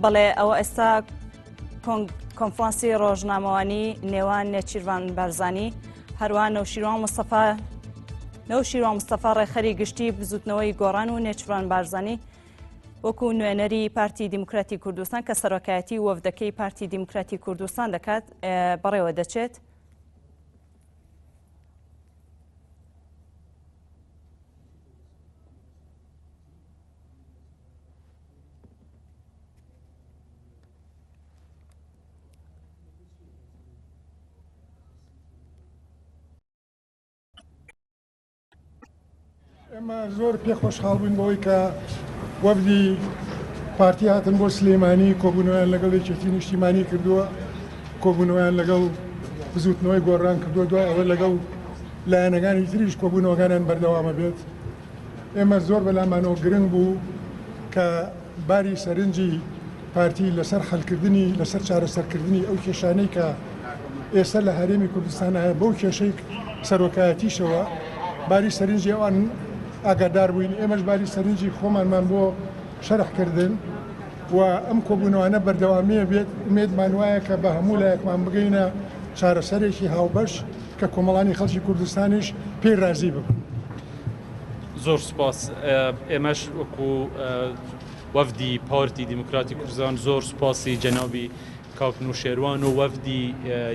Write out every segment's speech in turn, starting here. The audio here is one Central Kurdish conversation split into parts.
بەڵێ ئەوە ئێستا کۆنفرانسی ڕۆژنامەوانی نێوان نێچیروان بارزانی هەروە نەوشیروان مستەفا ڕێخەری گشتی بزوتنەوەی گۆڕان و نێچیروان بارزانی وەکو نوێنەری پارتی دیموکراتی کوردستان کە سەرۆکایەتی وەفدەکەی پارتی دیموکراتی کوردستان دەکات بەڕێوە دەچێت. ئێمە زۆر پێخۆشحاڵ بووین بەوەی کە وەفدی پارتی هاتن بۆ سلێمانی کۆبوونەوەیان لەگەڵ یەکێتی نیشتیمانی کردووە، کۆبوونەوەیان لەگەڵ بزوتنەوەی گۆڕان کردووە، دوای ئەوە لەگەڵ لایەنەکانی تریش کۆبوونەوەکانیان بەردەوامە بێت. ئێمە زۆر بەلامانەوە گرنگ بوو کە باری سەرنجی پارتی لەسەر حەلکردنی لەسەر چارەسەرکردنی ئەو کێشانەی کە ئێستا لە هەرێمی کوردستان هەیە بەو کێشەی سەرۆکایەتیشەوە باری سەرنجی ئەوان ئاگادار بووین. ئێمەش باری سەرنجی خۆمانمان بۆ شەرحکردن و ئەم کۆبوونەوانە بەردەوامیە بێت. ئومێدمان وایە کە بە هەموو لایەکمان بگەینە چارەسەرێکی هاوبەش کە کۆمەڵانی خەڵکی کوردستانیش پێی رازی ببن. زۆر سوپاس. ئێمەش وەکو وەفدی پارتی دیموکراتی کوردستان زۆر سوپاسی جەنابی کاک نوشێروان و وەفدی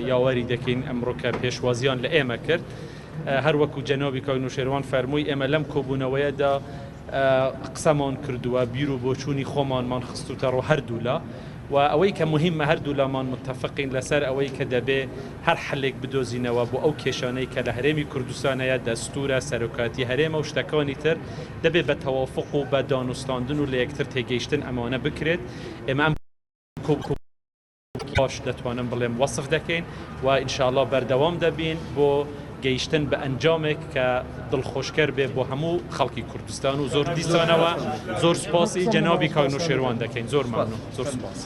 یاوەری دەکەین ئەمڕۆ کە پێشوازیان لە ئێمە کرد. هەر وەکو جەنابی کاک نوشێروان فەرمووی ئێمە لەم کۆبوونەوەیەدا قسەمان کردووە، بیر و بۆچوونی خۆمانمان خستوتە ڕۆ هەردوولا و ئەوەی کە مهمە هەردوولامان متفقین لەسەر ئەوەی کە دەبێ هەر حلێک بدۆزینەوە بۆ ئەو کێشانەی کە لە هەرێمی کوردستانەیە دەستورە سەرۆکاتی هەرێمە و شتەکانی تر دەبێ بە تەوافق و بە دانوستاندن و لە یەکتر تێگەیشتن ئەمانە بکرێت. ئێمە ئەم باش دەتوانم بڵێم وەسف دەکەین و ئینشاءالله بەردەوام دەبین بۆ گەیشتن بە ئەنجامێک کە دڵخۆشکەر بێ بۆ هەموو خەڵکی کوردستان و زۆر دیسانەوە. زۆر سوپاسی جەنابی کاک نوشێروان دەکەین. زۆر مەمنون. زۆر سوپاس.